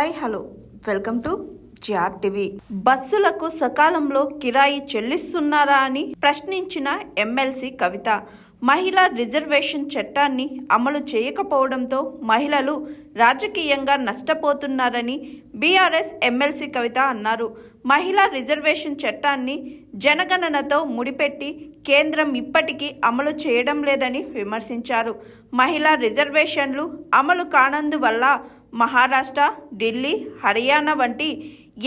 Hi hello welcome to GR TV. బస్సులకు సకాలంలో కిరాయి చెల్లిస్తున్నారా అని ప్రశ్నించిన ఎమ్మెల్సీ కవిత. మహిళా రిజర్వేషన్ చట్టాన్ని అమలు చేయకపోవడంతో మహిళలు రాజకీయంగా నష్టపోతున్నారని బీఆర్ఎస్ ఎమ్మెల్సీ కవిత అన్నారు. మహిళా రిజర్వేషన్ చట్టాన్ని జనగణనతో ముడిపెట్టి కేంద్రం ఇప్పటికీ అమలు చేయడం లేదని విమర్శించారు. మహిళా రిజర్వేషన్లు అమలు కానందువల్ల మహారాష్ట్ర, ఢిల్లీ, హర్యానా వంటి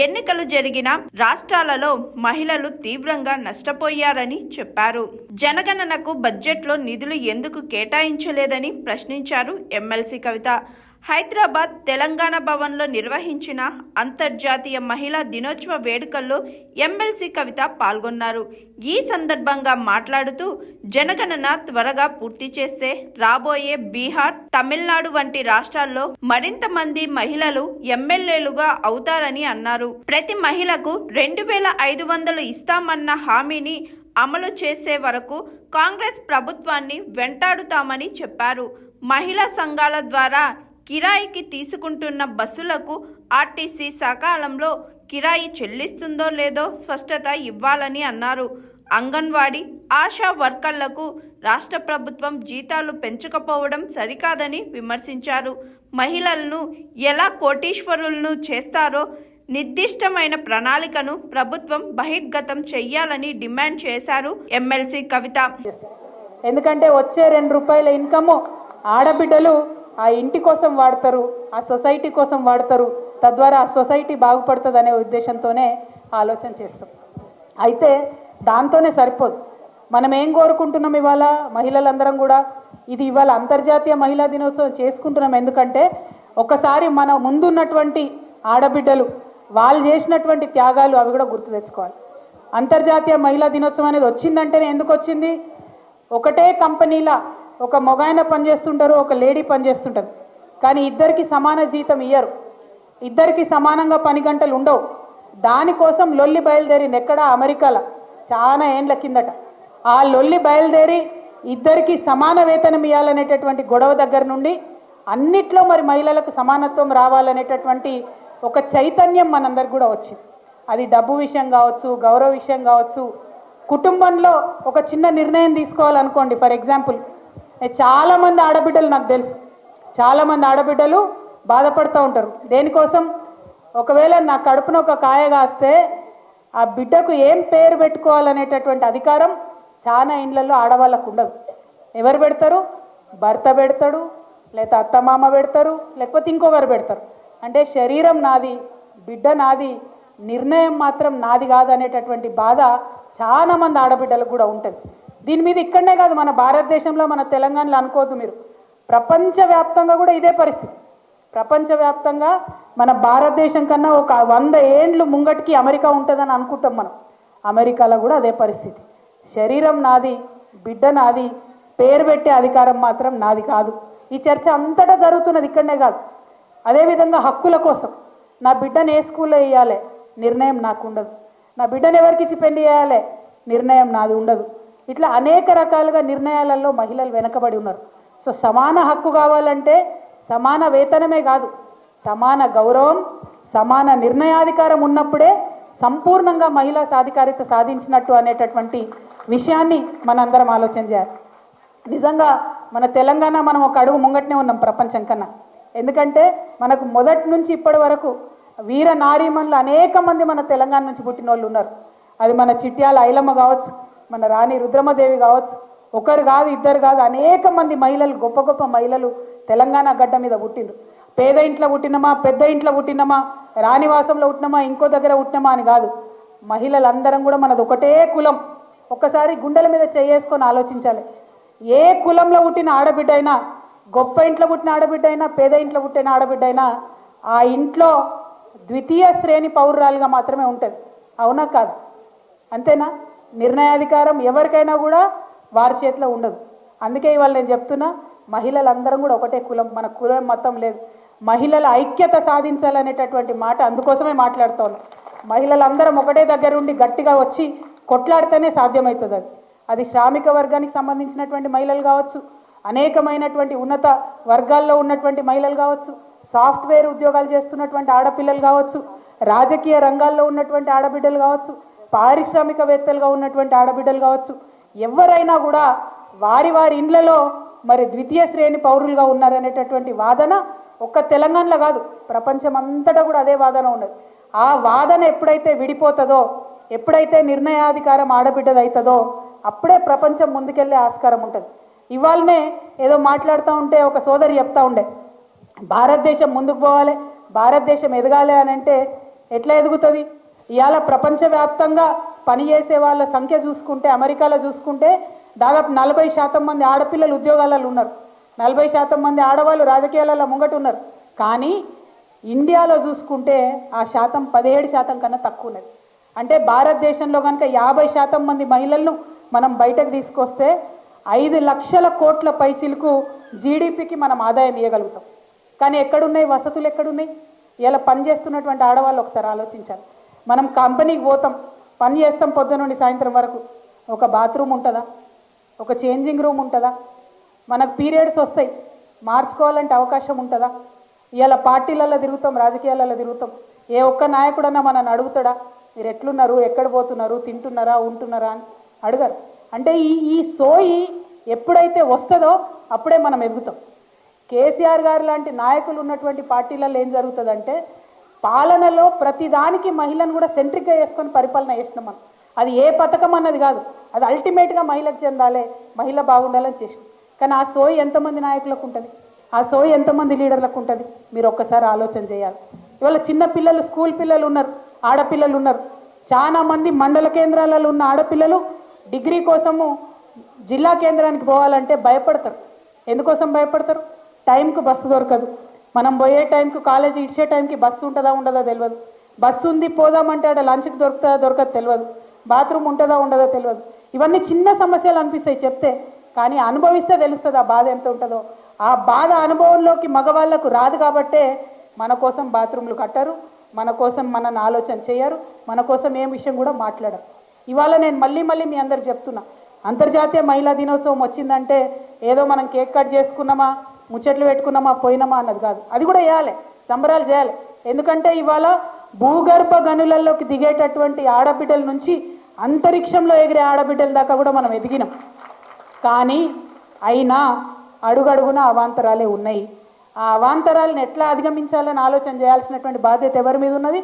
ఎన్నికలు జరిగిన రాష్ట్రాలలో మహిళలు తీవ్రంగా నష్టపోయారని చెప్పారు. జనగణనకు బడ్జెట్లో నిధులు ఎందుకు కేటాయించలేదని ప్రశ్నించారు ఎమ్మెల్సీ కవిత. హైదరాబాద్ తెలంగాణ భవన్లో నిర్వహించిన అంతర్జాతీయ మహిళా దినోత్సవ వేడుకల్లో ఎమ్మెల్సీ కవిత పాల్గొన్నారు. ఈ సందర్భంగా మాట్లాడుతూ జనగణన త్వరగా పూర్తి చేస్తే రాబోయే బీహార్, తమిళనాడు వంటి రాష్ట్రాల్లో మరింత మంది మహిళలు ఎమ్మెల్యేలుగా అవుతారని అన్నారు. ప్రతి మహిళకు 2500 ఇస్తామన్న హామీని అమలు చేసే వరకు కాంగ్రెస్ ప్రభుత్వాన్ని వెంటాడుతామని చెప్పారు. మహిళా సంఘాల ద్వారా కిరాయికి తీసుకుంటున్న బస్సులకు ఆర్టీసీ సకాలంలో కిరాయి చెల్లిస్తుందో లేదో స్పష్టత ఇవ్వాలని అన్నారు. అంగన్వాడీ, ఆశా వర్కర్లకు రాష్ట్ర ప్రభుత్వం జీతాలు పెంచకపోవడం సరికాదని విమర్శించారు. మహిళలను ఎలా కోటీశ్వరులను చేస్తారో నిర్దిష్టమైన ప్రణాళికను ప్రభుత్వం బహిర్గతం చెయ్యాలని డిమాండ్ చేశారు ఎమ్మెల్సీ కవిత. ఎందుకంటే వచ్చే ₹2 ఇన్కమ్ ఆడబిడ్డలు ఆ ఇంటి కోసం వాడతారు, ఆ సొసైటీ కోసం వాడతారు, తద్వారా ఆ సొసైటీ బాగుపడుతుంది అనే ఉద్దేశంతోనే ఆలోచన చేస్తాం. అయితే దాంతోనే సరిపోదు. మనం ఏం కోరుకుంటున్నాం ఇవాళ మహిళలందరం కూడా? ఇది ఇవాళ అంతర్జాతీయ మహిళా దినోత్సవం చేసుకుంటున్నాం. ఎందుకంటే ఒకసారి మన ముందున్నటువంటి ఆడబిడ్డలు వాళ్ళు చేసినటువంటి త్యాగాలు అవి కూడా గుర్తు తెచ్చుకోవాలి. అంతర్జాతీయ మహిళా దినోత్సవం అనేది వచ్చిందంటేనే ఎందుకు వచ్చింది? ఒకటే కంపెనీలా ఒక మొగాయన పనిచేస్తుంటారు, ఒక లేడీ పనిచేస్తుంటారు, కానీ ఇద్దరికి సమాన జీతం ఇయ్యరు, ఇద్దరికి సమానంగా పని గంటలు ఉండవు. దానికోసం లొల్లి బయలుదేరింది ఎక్కడ? అమెరికాలో చాలా ఏండ్ల కిందట. ఆ లొల్లి బయలుదేరి ఇద్దరికి సమాన వేతనం ఇవ్వాలనేటటువంటి గొడవ దగ్గర నుండి అన్నిట్లో మరి మహిళలకు సమానత్వం రావాలనేటటువంటి ఒక చైతన్యం మనందరికి కూడా వచ్చింది. అది డబ్బు విషయం కావచ్చు, గౌరవ విషయం కావచ్చు, కుటుంబంలో ఒక చిన్న నిర్ణయం తీసుకోవాలనుకోండి. ఫర్ ఎగ్జాంపుల్, చాలామంది ఆడబిడ్డలు నాకు తెలుసు, చాలామంది ఆడబిడ్డలు బాధపడుతూ ఉంటారు. దేనికోసం? ఒకవేళ నా కడుపున ఒక కాయ కాస్తే ఆ బిడ్డకు ఏం పేరు పెట్టుకోవాలనేటటువంటి అధికారం చాలా ఇండ్లలో ఆడవాళ్ళకు ఉండదు. ఎవరు పెడతారు? భర్త పెడతాడు, లేకపోతే అత్తమామ పెడతారు, లేకపోతే ఇంకొకరు పెడతారు. అంటే శరీరం నాది, బిడ్డ నాది, నిర్ణయం మాత్రం నాది కాదు అనేటటువంటి బాధ చాలా మంది ఆడబిడ్డలకు కూడా ఉంటుంది. దీని మీద ఇక్కడనే కాదు, మన భారతదేశంలో, మన తెలంగాణలో అనుకోవద్దు మీరు, ప్రపంచవ్యాప్తంగా కూడా ఇదే పరిస్థితి. ప్రపంచవ్యాప్తంగా మన భారతదేశం కన్నా ఒక 100 ఏండ్లు ముంగటికి అమెరికా ఉంటుందని అనుకుంటాం మనం. అమెరికాలో కూడా అదే పరిస్థితి. శరీరం నాది, బిడ్డ నాది, పేరు పెట్టే అధికారం మాత్రం నాది కాదు. ఈ చర్చ అంతటా జరుగుతున్నది, ఇక్కడనే కాదు. అదేవిధంగా హక్కుల కోసం నా బిడ్డను ఏ స్కూల్లో వేయాలి నిర్ణయం నాకు ఉండదు, నా బిడ్డను ఎవరికి ఇచ్చి పెళ్లి చేయాలి నిర్ణయం నాది ఉండదు. ఇట్లా అనేక రకాలుగా నిర్ణయాలలో మహిళలు వెనకబడి ఉన్నారు. సో సమాన హక్కు కావాలంటే సమాన వేతనమే కాదు, సమాన గౌరవం, సమాన నిర్ణయాధికారం ఉన్నప్పుడే సంపూర్ణంగా మహిళా సాధికారిత సాధించినట్టు అనేటటువంటి విషయాన్ని మనందరం ఆలోచన చేయాలి. నిజంగా మన తెలంగాణ మనం ఒక అడుగు ముంగట్నే ఉన్నాం ప్రపంచం కన్నా. ఎందుకంటే మనకు మొదటి నుంచి ఇప్పటి వరకు వీర నారీమణులు అనేక మంది మన తెలంగాణ నుంచి పుట్టిన వాళ్ళు ఉన్నారు. అది మన చిట్యాల ఐలమ్మ కావచ్చు, మన రాణి రుద్రమదేవి కావచ్చు, ఒకరు కాదు, ఇద్దరు కాదు, అనేక మంది మహిళలు, గొప్ప గొప్ప మహిళలు తెలంగాణ గడ్డ మీద పుట్టిండ్రు. పేద ఇంట్లో పుట్టినమా, పెద్ద ఇంట్లో పుట్టినమా, రాణివాసంలో పుట్టినమా, ఇంకో దగ్గర పుట్టినమా అని కాదు. మహిళలందరం కూడా మనది ఒకటే కులం. ఒక్కసారి గుండెల మీద చేసుకొని ఆలోచించాలి. ఏ కులంలో పుట్టిన ఆడబిడ్డ అయినా, గొప్ప ఇంట్లో పుట్టిన ఆడబిడ్డ అయినా, పేద ఇంట్లో పుట్టిన ఆడబిడ్డ అయినా ఆ ఇంట్లో ద్వితీయ శ్రేణి పౌరురాలుగా మాత్రమే ఉంటుంది. అవునా కాదు? అంతేనా? నిర్ణయాధికారం ఎవరికైనా కూడా వారి చేతిలో ఉండదు. అందుకే ఇవాళ నేను చెప్తున్నా, మహిళలందరం కూడా ఒకటే కులం, మన కులం మొత్తం లేదు. మహిళల ఐక్యత సాధించాలనేటటువంటి మాట అందుకోసమే మాట్లాడుతూ ఉన్నాం. మహిళలందరం ఒకటే దగ్గర ఉండి గట్టిగా వచ్చి కొట్లాడితేనే సాధ్యమవుతుంది. అది శ్రామిక వర్గానికి సంబంధించినటువంటి మహిళలు కావచ్చు, అనేకమైనటువంటి ఉన్నత వర్గాల్లో ఉన్నటువంటి మహిళలు కావచ్చు, సాఫ్ట్వేర్ ఉద్యోగాలు చేస్తున్నటువంటి ఆడపిల్లలు కావచ్చు, రాజకీయ రంగాల్లో ఉన్నటువంటి ఆడబిడ్డలు కావచ్చు, పారిశ్రామికవేత్తలుగా ఉన్నటువంటి ఆడబిడ్డలు కావచ్చు, ఎవరైనా కూడా వారి వారి ఇండ్లలో మరి ద్వితీయ శ్రేణి పౌరులుగా ఉన్నారనేటటువంటి వాదన ఒక్క తెలంగాణలో కాదు, ప్రపంచం అంతటా కూడా అదే వాదన ఉన్నది. ఆ వాదన ఎప్పుడైతే విడిపోతుందో, ఎప్పుడైతే నిర్ణయాధికారం ఆడబిడ్డది అవుతుందో అప్పుడే ప్రపంచం ముందుకెళ్ళే ఆస్కారం ఉంటుంది. ఇవాళనే ఏదో మాట్లాడుతూ ఉంటే ఒక సోదరి చెప్తా ఉండే, భారతదేశం ముందుకు పోవాలి, భారతదేశం ఎదగాలి అని అంటే ఎట్లా ఎదుగుతుంది? ఇవాళ ప్రపంచవ్యాప్తంగా పనిచేసే వాళ్ళ సంఖ్య చూసుకుంటే, అమెరికాలో చూసుకుంటే దాదాపు 40% మంది ఆడపిల్లలు ఉద్యోగాలలో ఉన్నారు, 40% మంది ఆడవాళ్ళు రాజకీయాలలో ముంగట ఉన్నారు. కానీ ఇండియాలో చూసుకుంటే ఆ శాతం 17% కన్నా తక్కువ ఉన్నది. అంటే భారతదేశంలో కనుక 50% మంది మహిళలను మనం బయటకు తీసుకొస్తే 5 లక్షల కోట్ల పైచిలకు జీడిపికి మనం ఆదాయం ఇవ్వగలుగుతాం. కానీ ఎక్కడున్నాయి వసతులు? ఎక్కడున్నాయి? ఇలా పని చేస్తున్నటువంటి ఆడవాళ్ళు ఒకసారి ఆలోచించాలి. మనం కంపెనీకి పోతాం, పని చేస్తాం పొద్దున నుండి సాయంత్రం వరకు, ఒక బాత్రూమ్ ఉంటుందా? ఒక చేంజింగ్ రూమ్ ఉంటుందా? మనకు పీరియడ్స్ వస్తాయి, మార్చుకోవాలంటే అవకాశం ఉంటుందా? ఇలా పార్టీలలో తిరుగుతాం, రాజకీయాలలో తిరుగుతాం, ఏ ఒక్క నాయకుడన్నా మనల్ని అడుగుతాడా మీరు ఎట్లున్నారు, ఎక్కడ పోతున్నారు, తింటున్నారా, ఉంటున్నారా అని? అడగరు. అంటే ఈ సోయి ఎప్పుడైతే వస్తుందో అప్పుడే మనం ఎదుగుతాం. కేసీఆర్ గారు లాంటి నాయకులు ఉన్నటువంటి పార్టీలలో ఏం జరుగుతుందంటే పాలనలో ప్రతిదానికి మహిళను కూడా సెంట్రిక్గా చేసుకొని పరిపాలన చేసినాం మనం. అది ఏ పథకం అన్నది కాదు, అది అల్టిమేట్గా మహిళకు చెందాలి, మహిళ బాగుండాలని చేసినాం. కానీ ఆ సోయి ఎంతమంది నాయకులకు ఉంటుంది? ఆ సోయి ఎంతమంది లీడర్లకు ఉంటుంది? మీరు ఒక్కసారి ఆలోచన చేయాలి. ఇవాళ చిన్న పిల్లలు, స్కూల్ పిల్లలు ఉన్నారు, ఆడపిల్లలు ఉన్నారు. చాలా మంది మండల కేంద్రాలలో ఉన్న ఆడపిల్లలు డిగ్రీ కోసము జిల్లా కేంద్రానికి పోవాలంటే భయపడతారు. ఎందుకోసం భయపడతారు? టైంకు బస్సు దొరకదు. మనం పోయే టైంకు, కాలేజీ ఇచ్చే టైంకి బస్సు ఉంటుందా ఉండదో తెలియదు. బస్సు ఉంది పోదామంటే ఆడ లంచ్కి దొరుకుతుందా దొరకదు తెలియదు. బాత్రూమ్ ఉంటుందా ఉండదో తెలియదు. ఇవన్నీ చిన్న సమస్యలు అనిపిస్తాయి చెప్తే, కానీ అనుభవిస్తే తెలుస్తుంది ఆ బాధ ఎంత ఉంటుందో. ఆ బాధ అనుభవంలోకి మగవాళ్లకు రాదు కాబట్టే మన కోసం బాత్రూమ్లు కట్టరు, మన కోసం మనల్ని ఆలోచన చేయరు, మన కోసం ఏం విషయం కూడా మాట్లాడరు. ఇవాళ నేను మళ్ళీ మీ అందరికి చెప్తున్నా, అంతర్జాతీయ మహిళా దినోత్సవం వచ్చిందంటే ఏదో మనం కేక్ కట్ చేసుకున్నామా, ముచ్చట్లు పెట్టుకున్నామా, పోయినామా అన్నది కాదు. అది కూడా చేయాలి, సంబరాలు చేయాలి. ఎందుకంటే ఇవాళ భూగర్భ గనులలోకి దిగేటటువంటి ఆడబిడ్డల నుంచి అంతరిక్షంలో ఎగిరే ఆడబిడ్డల దాకా కూడా మనం ఎదిగినాం. కానీ అయినా అడుగడుగున అవాంతరాలే ఉన్నాయి. ఆ అవాంతరాలను ఎట్లా అధిగమించాలని ఆలోచన చేయాల్సినటువంటి బాధ్యత ఎవరి మీద ఉన్నది?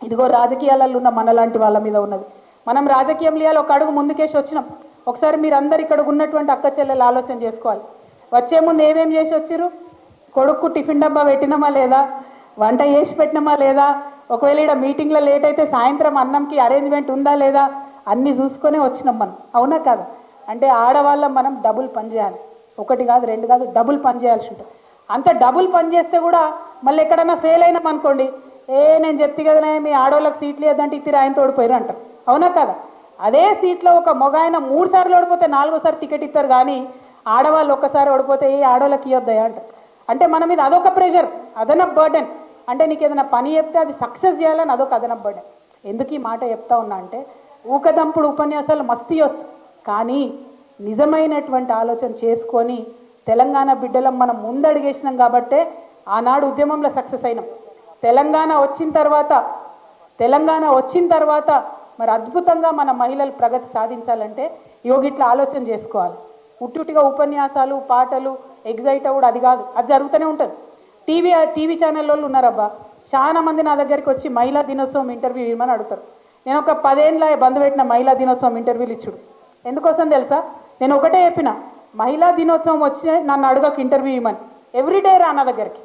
ఇదిగో రాజకీయాలలో ఉన్న మనలాంటి వాళ్ళ మీద ఉన్నది. మనం రాజకీయంలో ఒక అడుగు ముందుకేసి వచ్చినాం. ఒకసారి మీరు అందరు ఇక్కడ ఉన్నటువంటి అక్క చెల్లెలు ఆలోచన చేసుకోవాలి. వచ్చే ముందు ఏమేమి చేసి వచ్చారు? కొడుకు టిఫిన్ డబ్బా పెట్టినామా లేదా, వంట చేసి పెట్టినామా లేదా, ఒకవేళ ఇక్కడ మీటింగ్లో లేట్ అయితే సాయంత్రం అన్నంకి అరేంజ్మెంట్ ఉందా లేదా, అన్నీ చూసుకొని వచ్చినాం మనం. అవునా కాదా? అంటే ఆడవాళ్ళం మనం డబుల్ పని చేయాలి. ఒకటి కాదు, రెండు కాదు, డబుల్ పని చేయాల్సి ఉంటుంది. అంత డబుల్ పని చేస్తే కూడా మళ్ళీ ఎక్కడన్నా ఫెయిల్ అయినాం అనుకోండి, నేను చెప్తే కదనే మీ ఆడవాళ్ళకి సీట్లు లేదంటే ఇద్దరు ఆయన తోడిపోయారు అంటారు. అవునా కదా? అదే సీట్లో ఒక మగ ఆయన 3 సార్లు ఓడిపోతే 4వ సారి టికెట్ ఇస్తారు, కానీ ఆడవాళ్ళు ఒక్కసారి ఓడిపోతే ఏ ఆడవాళ్ళకి ఇవ్వద్దా అంటారు. అంటే మన మీద అదొక ప్రెషర్, అదనపు బర్డెన్. అంటే నీకు ఏదైనా పని చెప్తే అది సక్సెస్ చేయాలని అదొక అదనపు బర్డెన్. ఎందుకు ఈ మాట చెప్తా ఉన్నా అంటే, ఊకదంపుడు ఉపన్యాసాలు మస్తు ఇవ్వచ్చు, కానీ నిజమైనటువంటి ఆలోచన చేసుకొని తెలంగాణ బిడ్డలం మనం ముందడుగేసినాం కాబట్టే ఆనాడు ఉద్యమంలో సక్సెస్ అయినాం. తెలంగాణ వచ్చిన తర్వాత మరి అద్భుతంగా మన మహిళలు ప్రగతి సాధించాలంటే యోగిట్లా ఆలోచన చేసుకోవాలి. ఉట్టుటిగా ఉపన్యాసాలు, పాటలు, ఎగ్జైట్ అవ్వడు అది కాదు, అది జరుగుతూనే ఉంటుంది. టీవీ ఛానల్ వాళ్ళు ఉన్నారబ్బా, చాలా మంది నా దగ్గరికి వచ్చి మహిళా దినోత్సవం ఇంటర్వ్యూ ఇవ్వమని అడుగుతారు. నేను ఒక 10 ఏళ్ళ బంద్ పెట్టిన మహిళా దినోత్సవం ఇంటర్వ్యూలు ఇచ్చుడు. ఎందుకోసం తెలుసా? నేను ఒకటే చెప్పిన, మహిళా దినోత్సవం వచ్చి నన్ను అడగక ఇంటర్వ్యూ ఇవ్వమని. ఎవ్రీడే రా నా దగ్గరికి,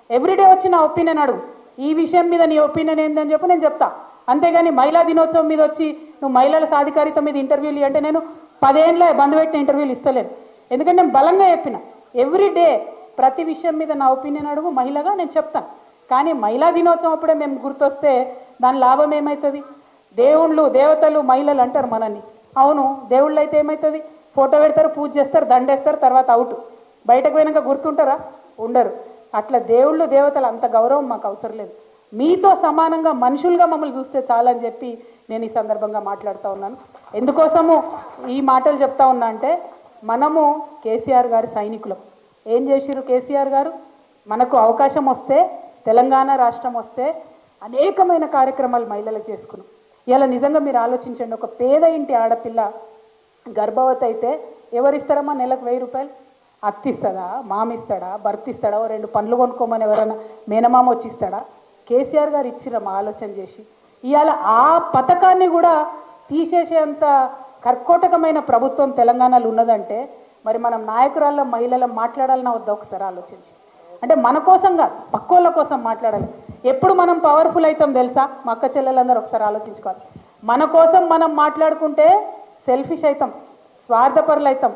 ఎవ్రీడే వచ్చి నా ఒపీనియన్ అడుగు, ఈ విషయం మీద నీ ఒపీనియన్ ఏందని చెప్పి నేను చెప్తా. అంతేగాని మహిళా దినోత్సవం మీద వచ్చి నువ్వు మహిళల సాధికారిత మీద ఇంటర్వ్యూలు అంటే నేను 10 ఏళ్ళ బంద్ పెట్టిన ఇంటర్వ్యూలు ఇస్తలేను. ఎందుకంటే నేను బలంగా చెప్పిన, ఎవ్రీడే ప్రతి విషయం మీద నా ఒపీనియన్ అడుగు, మహిళగా నేను చెప్తాను. కానీ మహిళా దినోత్సవం అప్పుడే మేము గుర్తొస్తే దాని లాభం ఏమవుతుంది? దేవుళ్ళు, దేవతలు, మహిళలు అంటారు మనల్ని. అవును, దేవుళ్ళు అయితే ఏమవుతుంది? ఫోటో పెడతారు, పూజ చేస్తారు, దండేస్తారు, తర్వాత అవుట్. బయటకు పోయినాక గుర్తుంటారా? ఉండరు. అట్లా దేవుళ్ళు, దేవతలు అంత గౌరవం మాకు అవసరం లేదు. మీతో సమానంగా మనుషులుగా మమ్మల్ని చూస్తే చాలని చెప్పి నేను ఈ సందర్భంగా మాట్లాడుతూ ఉన్నాను. ఎందుకోసము ఈ మాటలు చెప్తా ఉన్నా అంటే, మనము కేసీఆర్ గారి సైనికులం. ఏం చేసిరు కేసీఆర్ గారు? మనకు అవకాశం వస్తే తెలంగాణ రాష్ట్రం వస్తే అనేకమైన కార్యక్రమాలు మహిళలకు చేసుకున్నాం. ఇలా నిజంగా మీరు ఆలోచించండి, ఒక పేద ఇంటి ఆడపిల్ల గర్భవతి అయితే ఎవరిస్తారమ్మా నెలకు 1000 రూపాయలు? అత్త ఇస్తాడా, మామ ఇస్తాడా, భర్త ఇస్తాడా, 2 పండ్లు కొనుక్కోమని ఎవరైనా మేనమామ వచ్చి ఇస్తాడా? కేసీఆర్ గారు ఇచ్చిరమ్మా ఆలోచన చేసి. ఇవాళ ఆ పథకాన్ని కూడా తీసేసేంత కర్కోటకమైన ప్రభుత్వం తెలంగాణలో ఉన్నదంటే మరి మనం నాయకురాళ్ళ మహిళల మాట్లాడాలన్నా వద్దా ఒకసారి ఆలోచించి. అంటే మన కోసం కాదు, పక్కోళ్ళ కోసం మాట్లాడాలి. ఎప్పుడు మనం పవర్ఫుల్ అవుతాం తెలుసా? మా అక్క చెల్లెలందరూ ఒకసారి ఆలోచించుకోవాలి. మన కోసం మనం మాట్లాడుకుంటే సెల్ఫిష్ అవుతాం, స్వార్థపరులు అవుతాం.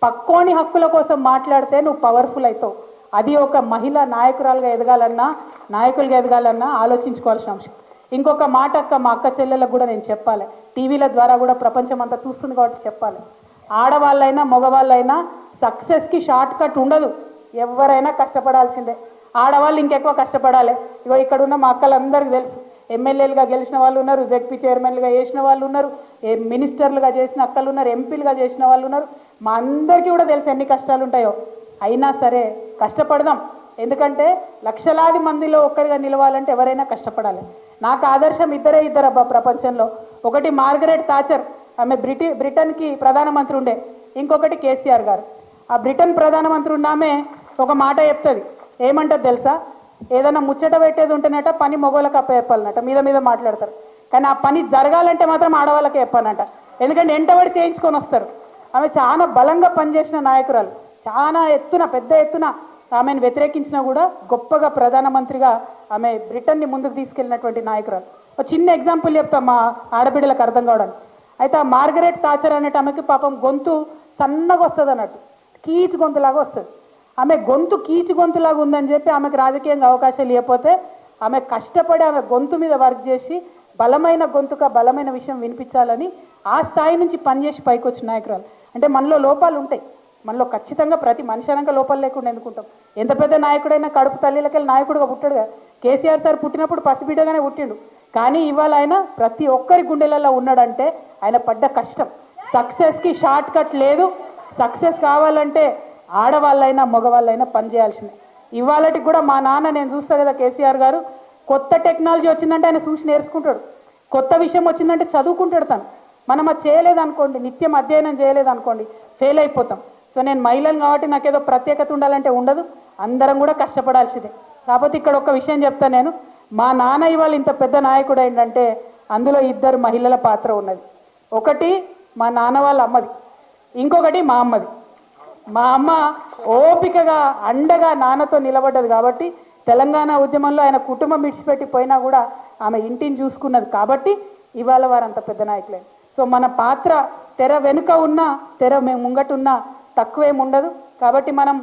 పక్కోని హక్కుల కోసం మాట్లాడితే నువ్వు పవర్ఫుల్ అవుతావు. అది ఒక మహిళ నాయకురాలుగా ఎదగాలన్నా, నాయకులుగా ఎదగాలన్నా ఆలోచించుకోవాల్సిన అంశం. ఇంకొక మాట అక్క, మా అక్క చెల్లెలకు కూడా నేను చెప్పాలి, టీవీల ద్వారా కూడా ప్రపంచం అంతా చూస్తుంది కాబట్టి చెప్పాలి. ఆడవాళ్ళైనా మగవాళ్ళైనా సక్సెస్కి షార్ట్ కట్ ఉండదు. ఎవరైనా కష్టపడాల్సిందే. ఆడవాళ్ళు ఇంకెక్కువ కష్టపడాలి. ఇగో ఇక్కడ ఉన్న మా అక్కలందరికీ తెలుసు, ఎమ్మెల్యేలుగా గెలిచిన వాళ్ళు ఉన్నారు, జెడ్పీ చైర్మన్లుగా చేసిన వాళ్ళు ఉన్నారు, మినిస్టర్లుగా చేసిన అక్కలు ఉన్నారు, ఎంపీలుగా చేసిన వాళ్ళు ఉన్నారు. మా అందరికీ కూడా తెలుసు ఎన్ని కష్టాలు ఉంటాయో. అయినా సరే కష్టపడదాం. ఎందుకంటే లక్షలాది మందిలో ఒక్కరిగా నిలవాలంటే ఎవరైనా కష్టపడాలి. నాకు ఆదర్శం ఇద్దరు అబ్బా ప్రపంచంలో. ఒకటి మార్గరెట్ థాచర్, ఆమె బ్రిటన్కి ప్రధానమంత్రి ఉండే. ఇంకొకటి కేసీఆర్ గారు. ఆ బ్రిటన్ ప్రధానమంత్రి ఉన్న ఆమె ఒక మాట చెప్తుంది. ఏమంటుంది తెలుసా? ఏదైనా ముచ్చట పెట్టేది ఉంటేనట పని మగవాళ్ళకి చెప్పాలన్నట. మీద మాట్లాడతారు, కానీ ఆ పని జరగాలంటే మాత్రం ఆడవాళ్ళకే చెప్పానంట. ఎందుకంటే ఎంటబడి చేయించుకొని వస్తారు. ఆమె చాలా బలంగా పనిచేసిన నాయకురాలు. చాలా పెద్ద ఎత్తున ఆమెను వ్యతిరేకించినా కూడా గొప్పగా ప్రధానమంత్రిగా ఆమె బ్రిటన్ని ముందుకు తీసుకెళ్ళినటువంటి నాయకురాలు. ఒక చిన్న ఎగ్జాంపుల్ చెప్తాం మా ఆడబిడ్డలకు అర్థం కావడానికి. అయితే ఆ మార్గరెట్ థాచర్ అనేట ఆమెకి పాపం గొంతు సన్నగా వస్తుంది అన్నట్టు, కీచు గొంతులాగా వస్తుంది. ఆమె గొంతు కీచు గొంతులాగా ఉందని చెప్పి ఆమెకు రాజకీయంగా అవకాశాలు ఇవ్వకపోతే ఆమె కష్టపడి ఆమె గొంతు మీద వర్క్ చేసి బలమైన గొంతుగా బలమైన విషయం వినిపించాలని ఆ స్థాయి నుంచి పనిచేసి పైకి వచ్చిన నాయకురాలు. అంటే మనలో లోపాలు ఉంటాయి, మనలో ఖచ్చితంగా ప్రతి మనిషి అనక లోపాలు లేకుండా ఎందుకుంటాం. ఎంత పెద్ద నాయకుడైనా కడుపు తల్లిలకెళ్ళి నాయకుడుగా పుట్టాడుగా. కేసీఆర్ సార్ పుట్టినప్పుడు పసిబిడ్డగానే పుట్టిండు, కానీ ఇవాళ ఆయన ప్రతి ఒక్కరి గుండెలలో ఉన్నాడంటే ఆయన పడ్డ కష్టం. సక్సెస్కి షార్ట్ కట్ లేదు. సక్సెస్ కావాలంటే ఆడవాళ్ళైనా మగవాళ్ళైనా పనిచేయాల్సిందే. ఇవాళకి కూడా మా నాన్న, నేను చూస్తా కదా కేసీఆర్ గారు, కొత్త టెక్నాలజీ వచ్చిందంటే ఆయన చూసి నేర్చుకుంటాడు. కొత్త విషయం వచ్చిందంటే చదువుకుంటాడు తను. మనం అది చేయలేదనుకోండి, నిత్యం అధ్యయనం చేయలేదనుకోండి, ఫెయిల్ అయిపోతాం. సో నేను మహిళను కాబట్టి నాకేదో ప్రత్యేకత ఉండాలంటే ఉండదు, అందరం కూడా కష్టపడాల్సిందే. కాకపోతే ఇక్కడ ఒక విషయం చెప్తాను నేను. మా నాన్న ఇవాళ ఇంత పెద్ద నాయకుడు ఏంటంటే అందులో 2 మహిళల పాత్ర ఉన్నది. ఒకటి మా నాన్న వాళ్ళ అమ్మది, ఇంకొకటి మా అమ్మది. మా అమ్మ ఓపికగా అండగా నాన్నతో నిలబడ్డది కాబట్టి తెలంగాణ ఉద్యమంలో ఆయన కుటుంబం విడిచిపెట్టి పోయినా కూడా ఆమె ఇంటిని చూసుకున్నది కాబట్టి ఇవాళ వారు అంత పెద్ద నాయకులే. సో మన పాత్ర తెర వెనుక ఉన్నా తెర ముంగటున్నా తక్కువేం ఉండదు. కాబట్టి మనం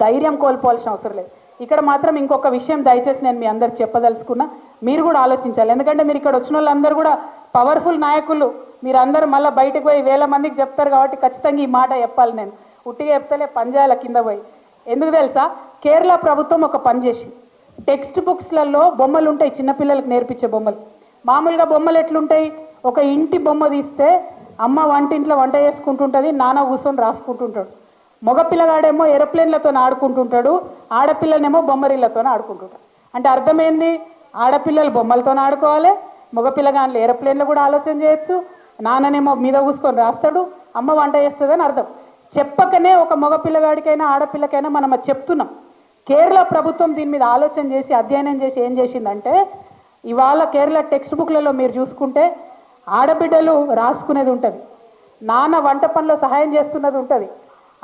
ధైర్యం కోల్పోవాల్సిన అవసరం లేదు. ఇక్కడ మాత్రం ఇంకొక విషయం దయచేసి నేను మీ అందరికి చెప్పదలుచుకున్నా, మీరు కూడా ఆలోచించాలి. ఎందుకంటే మీరు ఇక్కడ వచ్చిన వాళ్ళందరూ కూడా పవర్ఫుల్ నాయకులు. మీరందరూ మళ్ళీ బయటకు పోయి 1000 మందికి చెప్తారు కాబట్టి ఖచ్చితంగా ఈ మాట చెప్పాలి. నేను ఉట్టిగా చెప్తలే, పంజాల కింద పోయి. ఎందుకు తెలుసా? కేరళ ప్రభుత్వం ఒక పని చేసి, టెక్స్ట్ బుక్స్లలో బొమ్మలు ఉంటాయి, చిన్నపిల్లలకు నేర్పించే బొమ్మలు. మామూలుగా బొమ్మలు ఎట్లుంటాయి? ఒక ఇంటి బొమ్మ తీస్తే అమ్మ వంటింట్లో వంట చేసుకుంటుంటుంది, నాన్న కూర్చొని రాసుకుంటుంటాడు. మగపిల్లగాడేమో ఏరోప్లేన్లతో ఆడుకుంటుంటాడు, ఆడపిల్లనేమో బొమ్మరిళ్లతో ఆడుకుంటుంటాడు. అంటే అర్థమైంది, ఆడపిల్లలు బొమ్మలతో ఆడుకోవాలి, మగపిల్లగాళ్ళు ఏరోప్లేన్లో కూడా ఆలోచన చేయొచ్చు, నాన్ననేమో మీద కూసుకొని రాస్తాడు, అమ్మ వంట చేస్తుందని అర్థం. చెప్పకనే ఒక మగపిల్లగాడికైనా ఆడపిల్లకైనా మనం అది చెప్తున్నాం. కేరళ ప్రభుత్వం దీని మీద ఆలోచన చేసి అధ్యయనం చేసి ఏం చేసిందంటే, ఇవాళ కేరళ టెక్స్ట్ బుక్లలో మీరు చూసుకుంటే ఆడబిడ్డలు రాసుకునేది ఉంటుంది, నాన్న వంట పనిలో సహాయం చేస్తున్నది ఉంటుంది,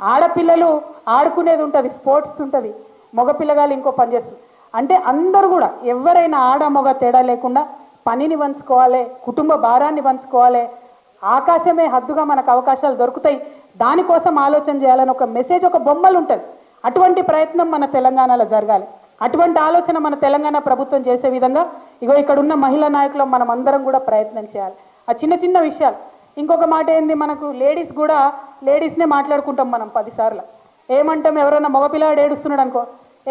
ఆడపిల్లలు ఆడుకునేది ఉంటుంది, స్పోర్ట్స్ ఉంటుంది, మగపిల్లగాళ్ళు ఇంకో పని చేస్తుంది. అంటే అందరూ కూడా ఎవరైనా ఆడ మగ తేడా లేకుండా పనిని పంచుకోవాలి, కుటుంబ భారాన్ని పంచుకోవాలి, ఆకాశమే హద్దుగా మనకు అవకాశాలు దొరుకుతాయి, దానికోసం ఆలోచన చేయాలని ఒక మెసేజ్, ఒక బొమ్మలు ఉంటుంది. అటువంటి ప్రయత్నం మన తెలంగాణలో జరగాలి. అటువంటి ఆలోచన మన తెలంగాణ ప్రభుత్వం చేసే విధంగా ఇగో ఇక్కడ ఉన్న మహిళా నాయకులు మనం అందరం కూడా ప్రయత్నం చేయాలి. ఆ చిన్న చిన్న విషయాలు. ఇంకొక మాట ఏంది, మనకు లేడీస్ కూడా లేడీస్నే మాట్లాడుకుంటాం మనం 10 సార్లు. ఏమంటాం? ఎవరైనా మగపిల్లాడు ఏడుస్తున్నాడు అనుకో,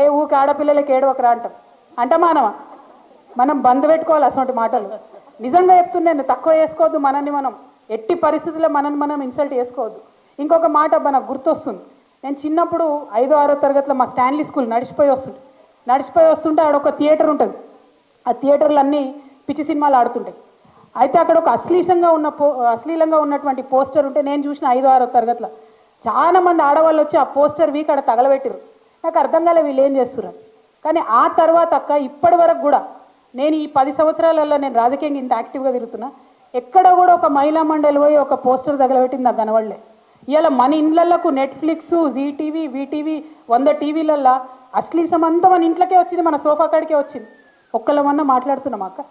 ఏ ఊకి ఆడపిల్లలకి ఏడవకరా అంటాం. అంటమానమా? మనం బంద్ పెట్టుకోవాలి అసలు మాటలు. నిజంగా చెప్తున్నాను, తక్కువ చేసుకోవద్దు మనల్ని మనం, ఎట్టి పరిస్థితుల్లో మనల్ని మనం ఇన్సల్ట్ చేసుకోవద్దు. ఇంకొక మాట మనకు గుర్తొస్తుంది, నేను చిన్నప్పుడు 5వ 6వ తరగతిలో మా స్టాన్లీ స్కూల్ నడిచిపోయి వస్తుంటే ఆడ ఒక థియేటర్ ఉంటుంది. ఆ థియేటర్లు అన్నీ పిచ్చి సినిమాలు ఆడుతుంటాయి. అయితే అక్కడ ఒక అశ్లీలంగా ఉన్నటువంటి పోస్టర్ ఉంటే నేను చూసిన 5వ 6వ తరగతిలో చాలా మంది ఆడవాళ్ళు వచ్చి ఆ పోస్టర్ వీక్ అక్కడ తగలబెట్టారు. నాకు అర్థం కాలే వీళ్ళు ఏం చేస్తున్నారు. కానీ ఆ తర్వాత అక్క ఇప్పటి వరకు కూడా నేను ఈ 10 సంవత్సరాలలో నేను రాజకీయంగా ఇంత యాక్టివ్గా తిరుగుతున్నా, ఎక్కడ కూడా ఒక మహిళా మండలి పోయి ఒక పోస్టర్ తగలబెట్టింది నాకు కనబడలే. ఇవాళ మన ఇండ్లకు నెట్ఫ్లిక్స్, జీటీవీ, వీటీవీ 100 టీవీలల్లో అశ్లీసం అంతా మన ఇంట్లోకే వచ్చింది, మన సోఫా కాడికే వచ్చింది. ఒక్కళ్ళమన్నా మాట్లాడుతున్నామా అక్క?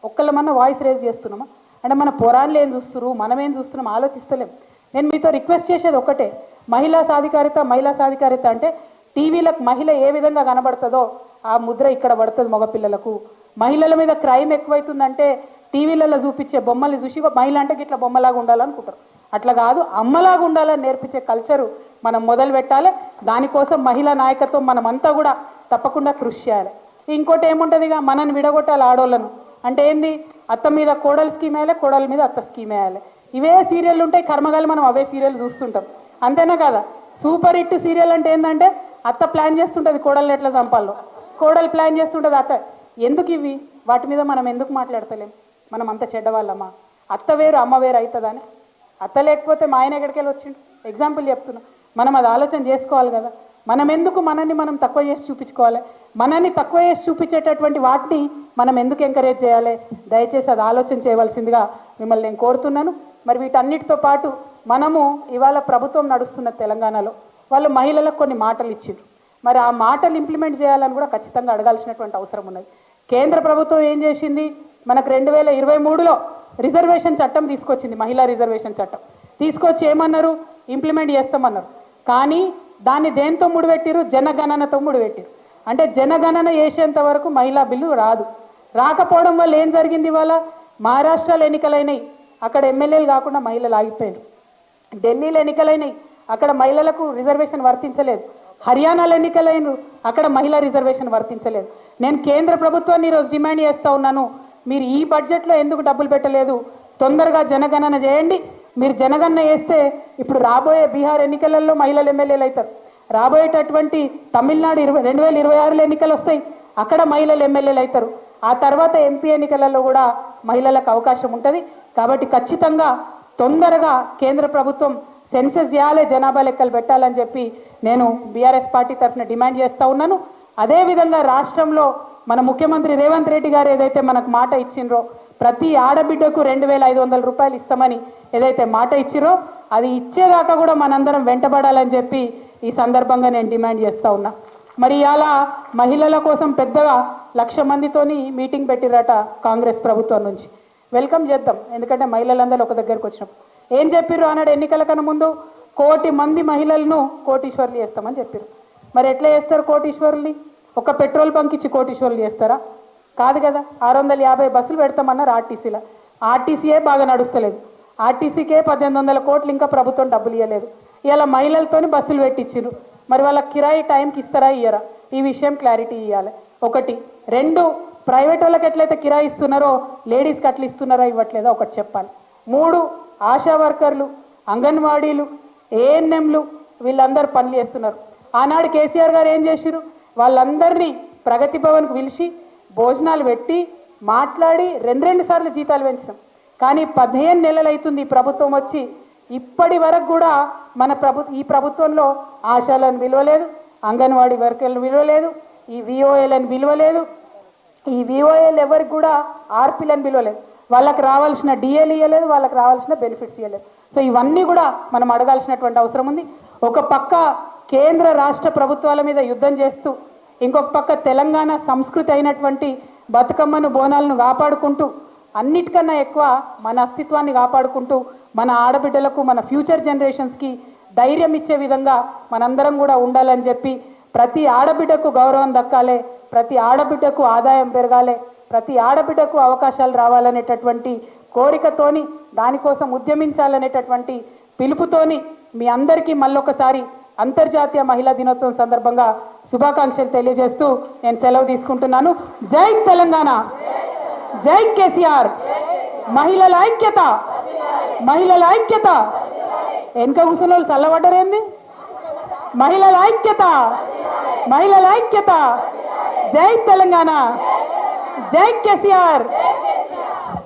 ఒక్కళ్ళమన్నా వాయిస్ రేజ్ చేస్తున్నామా? అంటే మన పురాణాలు ఏం చూస్తున్నారు, మనం ఏం చూస్తున్నాం ఆలోచిస్తలేం. నేను మీతో రిక్వెస్ట్ చేసేది ఒకటే, మహిళా సాధికారిత అంటే టీవీలకు మహిళ ఏ విధంగా కనబడుతుందో ఆ ముద్ర ఇక్కడ పడుతుంది మగపిల్లలకు. మహిళల మీద క్రైమ్ ఎక్కువైతుందంటే టీవీలలో చూపించే బొమ్మల్ని చూసి మహిళ అంటే ఇట్లా బొమ్మలాగా ఉండాలనుకుంటారు. అట్లా కాదు, అమ్మలాగా ఉండాలని నేర్పించే కల్చరు మనం మొదలు పెట్టాలి. దానికోసం మహిళా నాయకత్వం మనమంతా కూడా తప్పకుండా కృషి చేయాలి. ఇంకోటి ఏముంటుందిగా, మనని విడగొట్టాలి ఆడోళ్ళను. అంటే ఏంది, అత్త మీద కోడలు స్కీమ్ వేయాలి, కోడల మీద అత్త స్కీమ్ వేయాలి. ఇవే సీరియల్ ఉంటాయి, కర్మగాలి మనం అవే సీరియల్ చూస్తుంటాం. అంతేనా కదా? సూపర్ హిట్ సీరియల్ అంటే ఏంటంటే అత్త ప్లాన్ చేస్తుంటుంది కోడల్ని ఎట్లా చంపాలో, కోడలు ప్లాన్ చేస్తుంటుంది అత్త. ఎందుకు ఇవి? వాటి మీద మనం ఎందుకు మాట్లాడతలేం? మనం అంత చెడ్డవాళ్ళమ్మా? అత్త వేరు అమ్మ వేరు అవుతుందని? అత్త లేకపోతే మా ఆయన ఎక్కడికి వెళ్ళి వచ్చిండు? ఎగ్జాంపుల్ చెప్తున్నా. మనం అది ఆలోచన చేసుకోవాలి కదా. మనం ఎందుకు మనల్ని మనం తక్కువ చేసి చూపించుకోవాలి? మనల్ని తక్కువ చేసి చూపించేటటువంటి వాటిని మనం ఎందుకు ఎంకరేజ్ చేయాలి? దయచేసి అది ఆలోచన చేయవలసిందిగా మిమ్మల్ని నేను కోరుతున్నాను. మరి వీటన్నిటితో పాటు మనము ఇవాళ ప్రభుత్వం నడుస్తున్న తెలంగాణలో వాళ్ళు మహిళలకు కొన్ని మాటలు ఇచ్చిండ్రు. మరి ఆ మాటలు ఇంప్లిమెంట్ చేయాలని కూడా ఖచ్చితంగా అడగాల్సినటువంటి అవసరం ఉన్నది. కేంద్ర ప్రభుత్వం ఏం చేసింది? మనకు 2023లో రిజర్వేషన్ చట్టం తీసుకొచ్చింది, మహిళా రిజర్వేషన్ చట్టం తీసుకొచ్చి ఏమన్నారు? ఇంప్లిమెంట్ చేస్తామన్నారు. కానీ దాన్ని దేంతో ముడిపెట్టిరు? జనగణనతో ముడిపెట్టిరు. అంటే జనగణన చేసేంత వరకు మహిళా బిల్లు రాకపోవడం వల్ల ఏం జరిగింది? ఇవాళ మహారాష్ట్రలో ఎన్నికలైనవి, అక్కడ ఎమ్మెల్యేలు కాకుండా మహిళలు ఆగిపోయారు. ఢిల్లీలో ఎన్నికలైనవి, అక్కడ మహిళలకు రిజర్వేషన్ వర్తించలేదు. హర్యానాలో ఎన్నికలైన, అక్కడ మహిళా రిజర్వేషన్ వర్తించలేదు. నేను కేంద్ర ప్రభుత్వాన్ని ఈరోజు డిమాండ్ చేస్తూ ఉన్నాను, మీరు ఈ బడ్జెట్లో ఎందుకు డబ్బులు పెట్టలేదు? తొందరగా జనగణన చేయండి. మీరు జనగణన చేస్తే ఇప్పుడు రాబోయే బీహార్ ఎన్నికలలో మహిళలు ఎమ్మెల్యేలు అవుతారు. రాబోయేటటువంటి తమిళనాడు 2026లో ఎన్నికలు వస్తాయి, అక్కడ మహిళలు ఎమ్మెల్యేలు అవుతారు. ఆ తర్వాత ఎంపీ ఎన్నికలలో కూడా మహిళలకు అవకాశం ఉంటుంది. కాబట్టి ఖచ్చితంగా తొందరగా కేంద్ర ప్రభుత్వం సెన్సెస్ చేయాలి, జనాభా లెక్కలు పెట్టాలని చెప్పి నేను బీఆర్ఎస్ పార్టీ తరఫున డిమాండ్ చేస్తూ ఉన్నాను. అదేవిధంగా రాష్ట్రంలో మన ముఖ్యమంత్రి రేవంత్ రెడ్డి గారు ఏదైతే మనకు మాట ఇచ్చిండ్రో, ప్రతి ఆడబిడ్డకు 2500 రూపాయలు ఇస్తామని ఏదైతే మాట ఇచ్చిరో, అది ఇచ్చేదాకా కూడా మనందరం వెంటబడాలని చెప్పి ఈ సందర్భంగా నేను డిమాండ్ చేస్తూ ఉన్నా. మరి ఇవాళ మహిళల కోసం పెద్దగా 1,00,000 మందితోని మీటింగ్ పెట్టిరట కాంగ్రెస్ ప్రభుత్వం నుంచి. వెల్కమ్ చేద్దాం, ఎందుకంటే మహిళలందరూ ఒక దగ్గరకు వచ్చినప్పుడు ఏం చెప్పిర్రు అన్నాడు? ఎన్నికల కన్నా ముందు 1,00,00,000 మంది మహిళలను కోటీశ్వర్లు చేస్తామని చెప్పారు. మరి ఎట్లా చేస్తారు కోటీశ్వరుల్ని? ఒక పెట్రోల్ బంక్ ఇచ్చి కోటీశ్వర్లు చేస్తారా? కాదు కదా. 650 బస్సులు పెడతామన్నారు ఆర్టీసీలో. ఆర్టీసీయే బాగా నడుస్తలేదు. ఆర్టీసీకే 1,800 కోట్లు ఇంకా ప్రభుత్వం డబ్బులు ఇవ్వలేదు. ఇలా మహిళలతోని బస్సులు పెట్టించారు. మరి వాళ్ళ కిరాయి టైంకి ఇస్తారా ఇయ్యరా? ఈ విషయం క్లారిటీ ఇవ్వాలి. 1. 2, ప్రైవేట్ వాళ్ళకి ఎట్లయితే కిరాయి ఇస్తున్నారో లేడీస్కి అట్లా ఇస్తున్నారో ఇవ్వట్లేదో ఒకటి చెప్పాలి. 3, ఆశా వర్కర్లు, అంగన్వాడీలు, ఏఎన్ఎంలు వీళ్ళందరూ పనులు చేస్తున్నారు. ఆనాడు కేసీఆర్ గారు ఏం చేసిరు? వాళ్ళందరినీ ప్రగతి భవన్కు పిలిచి భోజనాలు పెట్టి మాట్లాడి 2 సార్లు జీతాలు పెంచినాం. కానీ 15 నెలలు అవుతుంది ఈ ప్రభుత్వం వచ్చి, ఇప్పటి వరకు కూడా ఈ ప్రభుత్వంలో ఆశాలను విలువలేదు, అంగన్వాడీ వర్కర్లను విలువలేదు, ఈ విఓఏలను విలువలేదు. ఈ విఓఏలు ఎవరికి కూడా ఆర్పీలను విలువలేదు. వాళ్ళకి రావాల్సిన డిఏలు ఇవ్వలేదు, వాళ్ళకి రావాల్సిన బెనిఫిట్స్ ఇవ్వలేదు. సో ఇవన్నీ కూడా మనం అడగాల్సినటువంటి అవసరం ఉంది. ఒక పక్క కేంద్ర రాష్ట్ర ప్రభుత్వాల మీద యుద్ధం చేస్తూ, ఇంకొక పక్క తెలంగాణ సంస్కృతి అయినటువంటి బతుకమ్మను, బోనాలను కాపాడుకుంటూ, అన్నిటికన్నా ఎక్కువ మన అస్తిత్వాన్ని కాపాడుకుంటూ, మన ఆడబిడ్డలకు, మన ఫ్యూచర్ జనరేషన్స్కి ధైర్యం ఇచ్చే విధంగా మనందరం కూడా ఉండాలని చెప్పి, ప్రతి ఆడబిడ్డకు గౌరవం దక్కాలి, ప్రతి ఆడబిడ్డకు ఆదాయం పెరగాలి, ప్రతి ఆడబిడ్డకు అవకాశాలు రావాలనేటటువంటి కోరికతోని, దానికోసం ఉద్యమించాలనేటటువంటి పిలుపుతోని మీ అందరికీ మళ్ళొకసారి అంతర్జాతీయ మహిళా దినోత్సవం సందర్భంగా శుభాకాంక్షలు తెలియజేస్తూ నేను సెలవు తీసుకుంటున్నాను. జై తెలంగాణ, జై కేసీఆర్, మహిళల ఐక్యత, మహిళల ఐక్యత. వెనుక కూర్చున్న వాళ్ళు చల్లబడ్డరేంది? మహిళల ఐక్యత, మహిళల ఐక్యత. జై తెలంగాణ, జై కేసీఆర్.